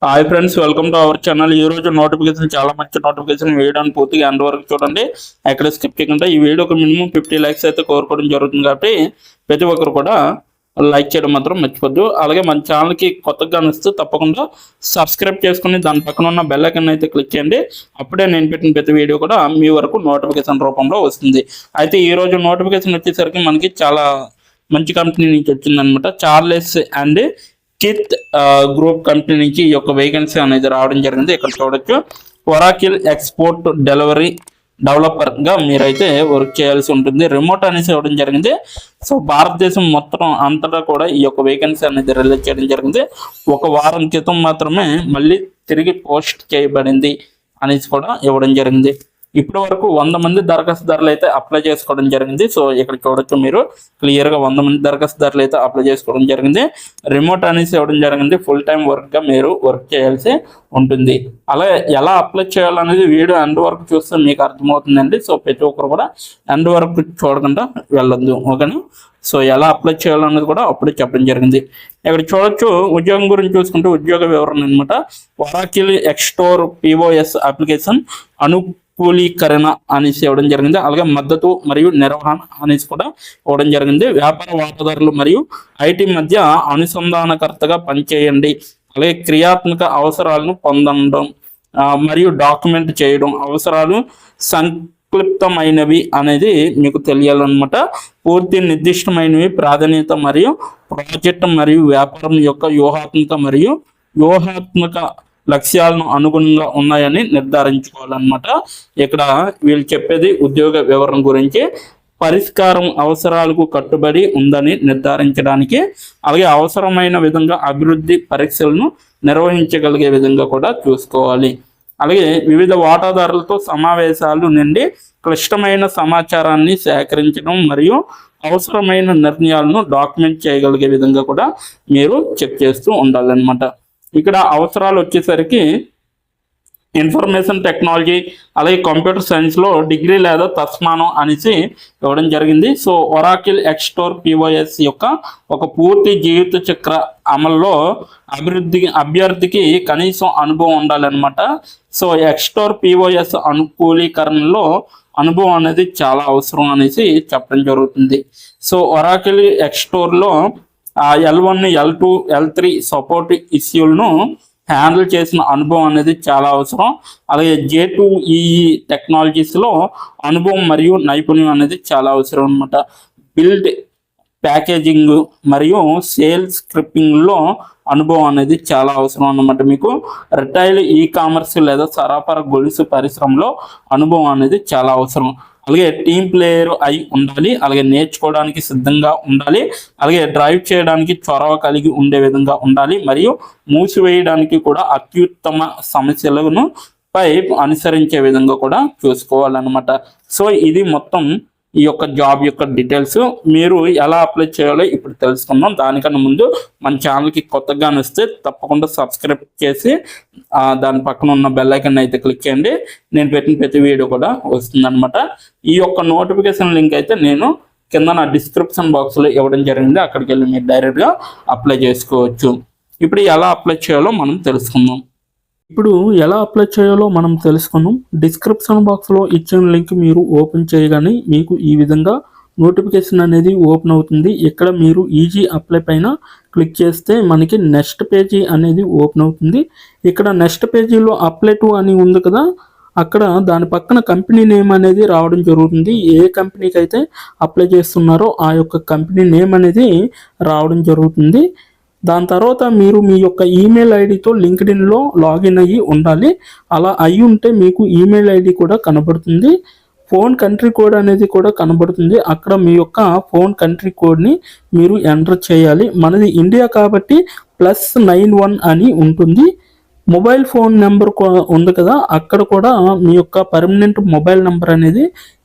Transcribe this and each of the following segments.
Hi friends, welcome to our channel. ఈ రోజు notification చాలా మంచి నోటిఫికేషన్, వీడియోని పూర్తిగా ఎండ్ వరకు చూడండి. ఎక్కడ స్కిప్ చేయకుండా ఈ వీడియోకి మినిమం 50 లైక్స్ అయితే కోరుకోవడం జరుగుతుంది. కాబట్టి ప్రతి ఒక్కరు కూడా లైక్ చేయడం మాత్రం మర్చిపోద్దు. అలాగే మన ఛానల్కి కొత్తగా అనిస్తే తప్పకుండా సబ్స్క్రైబ్ చేసుకుని దాని పక్కన ఉన్న బెల్ ఐకాన్ అయితే క్లిక్ చేయండి. అప్పుడే నేను పెట్టిన ప్రతి వీడియో కూడా మీ వరకు నోటిఫికేషన్ రూపంలో వస్తుంది. అయితే ఈ రోజు నోటిఫికేషన్ వచ్చేసరికి మనకి చాలా మంచి కంపెనీ నుంచి వచ్చిందనమాట. Charles and kith group company నుంచి ఈ యొక్క వేకెన్సీ అనేది రావడం జరిగింది. ఇక్కడ చూడొచ్చు, ఒరాకిల్ ఎక్స్పోర్ట్ డెలివరీ డెవలపర్ గా మీరైతే వర్క్ చేయాల్సి ఉంటుంది. రిమోట్ అనేసి ఇవ్వడం జరిగింది. సో భారతదేశం మొత్తం అంతటా కూడా ఈ యొక్క వేకెన్సీ అనేది రిలీజ్ చేయడం జరిగింది. ఒక వారం క్రితం మాత్రమే మళ్ళీ తిరిగి పోస్ట్ చేయబడింది అనేసి కూడా ఇవ్వడం జరిగింది. ఇప్పటి వరకు 100 మంది దరఖాస్తుదారులు అయితే అప్లై చేసుకోవడం జరిగింది. సో ఇక్కడ చూడొచ్చు, మీరు క్లియర్గా 100 మంది దరఖాస్తుదారులు అయితే అప్లై చేసుకోవడం జరిగింది. రిమోట్ అనేసి ఇవ్వడం జరిగింది. ఫుల్ టైం వర్క్గా మీరు వర్క్ చేయాల్సి ఉంటుంది. అలాగే ఎలా అప్లై చేయాలనేది వీడియో ఎండ్ వరకు చూస్తే మీకు అర్థమవుతుందండి. సో ప్రతి ఒక్కరు కూడా ఎండ్ వరకు చూడకుండా వెళ్ళొద్దు, ఓకేనా. సో ఎలా అప్లై చేయాలనేది కూడా అప్పుడే చెప్పడం జరిగింది. ఇక్కడ చూడొచ్చు, ఉద్యోగం గురించి చూసుకుంటే ఉద్యోగ వివరణ అనమాట. ఒరాకిల్ ఎక్స్టోర్ పిఓఎస్ అప్లికేషన్ అనుకూలీకరణ అనేసి ఇవ్వడం జరిగింది. అలాగే మద్దతు మరియు నిర్వహణ అనేసి కూడా ఇవ్వడం జరిగింది. వ్యాపార వాటాదారులు మరియు ఐటీ మధ్య అనుసంధానకర్తగా పనిచేయండి. అలాగే క్రియాత్మక అవసరాలను పొందడం మరియు డాక్యుమెంట్ చేయడం, అవసరాలు సంక్లిప్తమైనవి అనేది మీకు తెలియాలన్నమాట. పూర్తి నిర్దిష్టమైనవి, ప్రాధాన్యత మరియు ప్రాజెక్ట్ మరియు వ్యాపారం యొక్క వ్యూహాత్మక లక్ష్యాలను అనుగుణంగా ఉన్నాయని నిర్ధారించుకోవాలన్నమాట. ఇక్కడ వీళ్ళు చెప్పేది ఉద్యోగ వివరణ గురించి. పరిష్కారం అవసరాలకు కట్టుబడి ఉందని నిర్ధారించడానికి, అలాగే అవసరమైన విధంగా అభివృద్ధి పరీక్షలను నిర్వహించగలిగే విధంగా కూడా చూసుకోవాలి. అలాగే వివిధ వాటాదారులతో సమావేశాలు నుండి క్లిష్టమైన సమాచారాన్ని సేకరించడం మరియు అవసరమైన నిర్ణయాలను డాక్యుమెంట్ చేయగలిగే విధంగా కూడా మీరు చెక్ చేస్తూ ఉండాలన్నమాట. ఇక్కడ అవసరాలు వచ్చేసరికి ఇన్ఫర్మేషన్ టెక్నాలజీ, అలాగే కంప్యూటర్ సైన్స్లో డిగ్రీ లేదా తస్మానం అనేసి ఇవ్వడం జరిగింది. సో ఒరాకిల్ ఎక్స్టోర్ పిఓఎస్ యొక్క ఒక పూర్తి జీవిత చక్ర అమల్లో అభ్యర్థికి కనీసం అనుభవం ఉండాలన్నమాట. సో ఎక్స్టోర్ పిఓఎస్ అనుకూలీకరణలో అనుభవం అనేది చాలా అవసరం అనేసి చెప్పడం జరుగుతుంది. సో ఒరాకిల్ ఎక్స్టోర్లో L1, L2, L3 సపోర్ట్ ఇష్యూలను హ్యాండిల్ చేసిన అనుభవం అనేది చాలా అవసరం. అలాగే J2EE టెక్నాలజీస్లో అనుభవం మరియు నైపుణ్యం అనేది చాలా అవసరం అనమాట. బిల్డ్, ప్యాకేజింగ్ మరియు సేల్స్ స్క్రిప్టింగ్లో అనుభవం అనేది చాలా అవసరం అన్నమాట. మీకు రిటైల్, ఈ కామర్స్ లేదా సరఫరా గొలుసు పరిశ్రమలో అనుభవం అనేది చాలా అవసరం. అలాగే టీమ్ ప్లేయర్ అయి ఉండాలి. అలాగే నేర్చుకోవడానికి సిద్ధంగా ఉండాలి. అలాగే డ్రైవ్ చేయడానికి చొరవ కలిగి ఉండే విధంగా ఉండాలి. మరియు మూసివేయడానికి కూడా అత్యుత్తమ సమస్యలను పై అనుసరించే విధంగా కూడా చూసుకోవాలన్నమాట. సో ఇది మొత్తం ఈ యొక్క జాబ్ యొక్క డీటెయిల్స్. మీరు ఎలా అప్లై చేయాలో ఇప్పుడు తెలుసుకుందాం. దానికన్నా ముందు మన ఛానల్కి కొత్తగా వస్తే తప్పకుండా సబ్స్క్రైబ్ చేసి దాని పక్కన ఉన్న బెల్ ఐకాన్ అయితే క్లిక్ చేయండి. నేను పెట్టిన ప్రతి వీడియో కూడా వస్తుందన్నమాట. ఈ యొక్క నోటిఫికేషన్ లింక్ అయితే నేను కింద నా డిస్క్రిప్షన్ బాక్స్లో ఇవ్వడం జరిగింది. అక్కడికి వెళ్ళి మీరు డైరెక్ట్గా అప్లై చేసుకోవచ్చు. ఇప్పుడు ఎలా అప్లై చేయాలో మనం తెలుసుకుందాం. డిస్క్రిప్షన్ బాక్స్లో ఇచ్చిన లింక్ మీరు ఓపెన్ చేయగానే మీకు ఈ విధంగా నోటిఫికేషన్ అనేది ఓపెన్ అవుతుంది. ఇక్కడ మీరు ఈజీ అప్లై పైన క్లిక్ చేస్తే మనకి నెక్స్ట్ పేజీ అనేది ఓపెన్ అవుతుంది. ఇక్కడ నెక్స్ట్ పేజీలో అప్లై టు అని ఉంది కదా, అక్కడ దాని పక్కన కంపెనీ నేమ్ అనేది రావడం జరుగుతుంది. ఏ కంపెనీకి అయితే అప్లై చేస్తున్నారో ఆ యొక్క కంపెనీ నేమ్ అనేది రావడం జరుగుతుంది. దాని తర్వాత మీరు మీ యొక్క ఈమెయిల్ ఐడితో లింక్డ్ఇన్లో లాగిన్ అయ్యి ఉండాలి. అలా అయ్యి ఉంటే మీకు ఈమెయిల్ ఐడి కూడా కనబడుతుంది. ఫోన్ కంట్రీ కోడ్ అనేది కూడా కనబడుతుంది. అక్కడ మీ యొక్క ఫోన్ కంట్రీ కోడ్ని మీరు ఎంటర్ చేయాలి. మనది ఇండియా కాబట్టి +91 అని ఉంటుంది. మొబైల్ ఫోన్ నెంబర్ ఉంది కదా, అక్కడ కూడా మీ యొక్క పర్మనెంట్ మొబైల్ నెంబర్ అనేది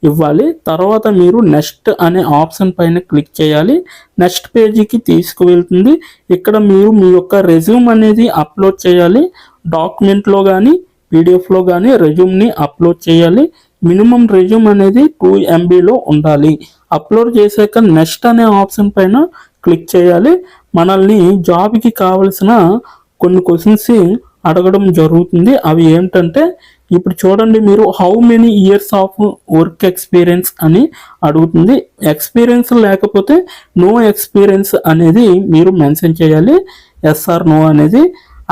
ఇవ్వాలి. తర్వాత మీరు నెక్స్ట్ అనే ఆప్షన్ పైన క్లిక్ చేయాలి. నెక్స్ట్ పేజీకి తీసుకువెళ్తుంది. ఇక్కడ మీరు మీ యొక్క రెజ్యూమ్ అనేది అప్లోడ్ చేయాలి. డాక్యుమెంట్లో కానీ పీడిఎఫ్లో కానీ రెజ్యూమ్ని అప్లోడ్ చేయాలి. మినిమం రెజ్యూమ్ అనేది 2 MBలో ఉండాలి. అప్లోడ్ చేశాక నెక్స్ట్ అనే ఆప్షన్ పైన క్లిక్ చేయాలి. మనల్ని జాబ్కి కావలసిన కొన్ని క్వశ్చన్స్ అడగడం జరుగుతుంది. అవి ఏంటంటే ఇప్పుడు చూడండి, మీరు how many years of work experience అని అడుగుతుంది. ఎక్స్పీరియన్స్ లేకపోతే నో ఎక్స్పీరియన్స్ అనేది మీరు మెన్షన్ చేయాలి, ఎస్ ఆర్ నో అనేది.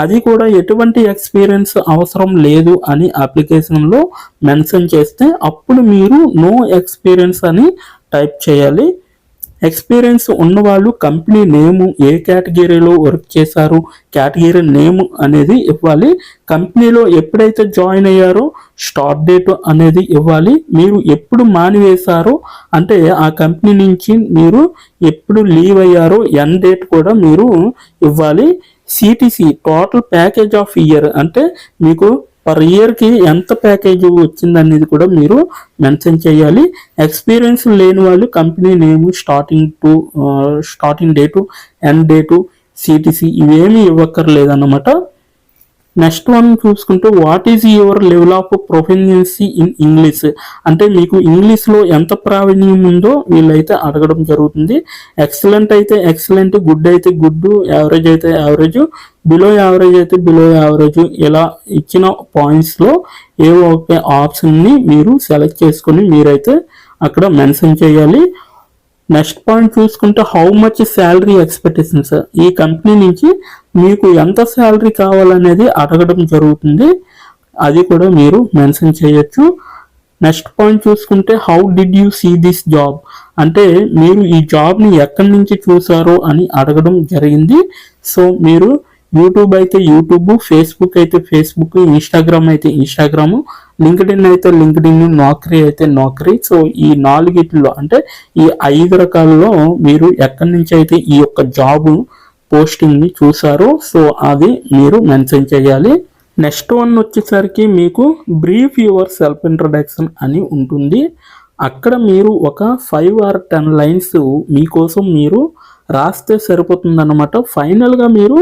అది కూడా ఎటువంటి ఎక్స్పీరియన్స్ అవసరం లేదు అని అప్లికేషన్లో మెన్షన్ చేస్తే అప్పుడు మీరు నో ఎక్స్పీరియన్స్ అని టైప్ చేయాలి. ఎక్స్పీరియన్స్ ఉన్నవాళ్ళు కంపెనీ నేము, ఏ కేటగిరీలో వర్క్ చేశారు, కేటగిరీ నేమ్ అనేది ఇవ్వాలి. కంపెనీలో ఎప్పుడైతే జాయిన్ అయ్యారో స్టార్ట్ డేట్ అనేది ఇవ్వాలి. మీరు ఎప్పుడు మానివేశారో అంటే ఆ కంపెనీ నుంచి మీరు ఎప్పుడు లీవ్ అయ్యారో ఎండ్ డేట్ కూడా మీరు ఇవ్వాలి. CTC total package of year అంటే మీకు పర్ ఇయర్కి ఎంత ప్యాకేజ్ వచ్చిందనేది కూడా మీరు మెన్షన్ చేయాలి. ఎక్స్పీరియన్స్ లేని వాళ్ళు company name, starting date, end date, CTC ఇవేమీ ఇవ్వక్కర్లేదన్నమాట. నెక్స్ట్ వన్ చూసుకుంటే what is your level of proficiency in English అంటే మీకు ఇంగ్లీష్లో ఎంత ప్రావీణ్యం ఉందో వీళ్ళైతే అడగడం జరుగుతుంది. ఎక్సలెంట్ అయితే ఎక్సలెంట్, గుడ్ అయితే గుడ్, యావరేజ్ అయితే యావరేజ్, బిలో యావరేజ్ అయితే బిలో యావరేజ్, ఇలా ఇచ్చిన పాయింట్స్లో ఏ ఒక ఆప్షన్ని మీరు సెలెక్ట్ చేసుకొని మీరైతే అక్కడ మెన్షన్ చేయాలి. నెక్స్ట్ పాయింట్ చూసుకుంటే హౌ మచ్ శాలరీ ఎక్స్పెక్టేషన్స్, ఈ కంపెనీ నుంచి మీకు ఎంత శాలరీ కావాలనేది అడగడం జరుగుతుంది, అది కూడా మీరు మెన్షన్ చేయొచ్చు. నెక్స్ట్ పాయింట్ చూసుకుంటే how did you see this job అంటే మీరు ఈ జాబ్ని ఎక్కడి నుంచి చూసారో అని అడగడం జరిగింది. సో మీరు యూట్యూబ్ అయితే యూట్యూబ్, ఫేస్బుక్ అయితే ఫేస్బుక్, ఇన్స్టాగ్రామ్ అయితే ఇన్స్టాగ్రామ్, లింక్డ్ఇన్ అయితే లింక్డ్ఇన్, నౌకరీ అయితే నౌకరీ. సో ఈ 4 అంటే ఈ 5 రకాలలో మీరు ఎక్కడి నుంచి అయితే ఈ యొక్క జాబ్ పోస్టింగ్ని చూసారో సో అది మీరు మెన్షన్ చేయాలి. నెక్స్ట్ వన్ వచ్చేసరికి మీకు బ్రీఫ్ యువర్ సెల్ఫ్ ఇంట్రడక్షన్ అని ఉంటుంది. అక్కడ మీరు ఒక 5 or 10 లైన్స్ మీకోసం మీరు రాస్తే సరిపోతుందన్నమాట. ఫైనల్గా మీరు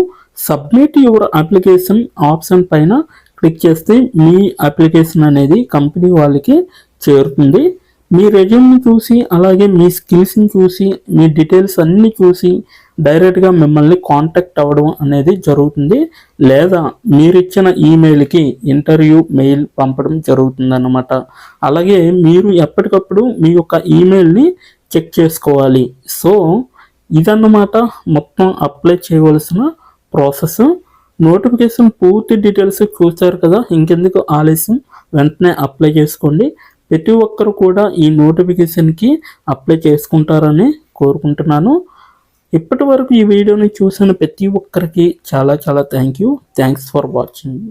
సబ్మిట్ యువర్ అప్లికేషన్ ఆప్షన్ పైన క్లిక్ చేస్తే మీ అప్లికేషన్ అనేది కంపెనీ వాళ్ళకి చేరుతుంది. మీ రెజ్యూమ్ని చూసి అలాగే మీ స్కిల్స్ని చూసి మీ డీటెయిల్స్ అన్నీ చూసి డైరెక్ట్గా మిమ్మల్ని కాంటాక్ట్ అవ్వడం అనేది జరుగుతుంది. లేదా మీరిచ్చిన ఈమెయిల్కి ఇంటర్వ్యూ మెయిల్ పంపడం జరుగుతుందన్నమాట. అలాగే మీరు ఎప్పటికప్పుడు మీ యొక్క ఈమెయిల్ని చెక్ చేసుకోవాలి. సో ఇదన్నమాట మొత్తం అప్లై చేయవలసిన ప్రాసెస్. నోటిఫికేషన్ పూర్తి డీటెయిల్స్ చూస్తారు కదా, ఇంకెందుకు ఆలస్యం, వెంటనే అప్లై చేసుకోండి. ప్రతి ఒక్కరు కూడా ఈ నోటిఫికేషన్కి అప్లై చేసుకుంటారని కోరుకుంటున్నాను. ఇప్పటి వరకు ఈ వీడియోని చూసిన ప్రతి ఒక్కరికి చాలా చాలా థ్యాంక్స్ ఫర్ వాచింగ్.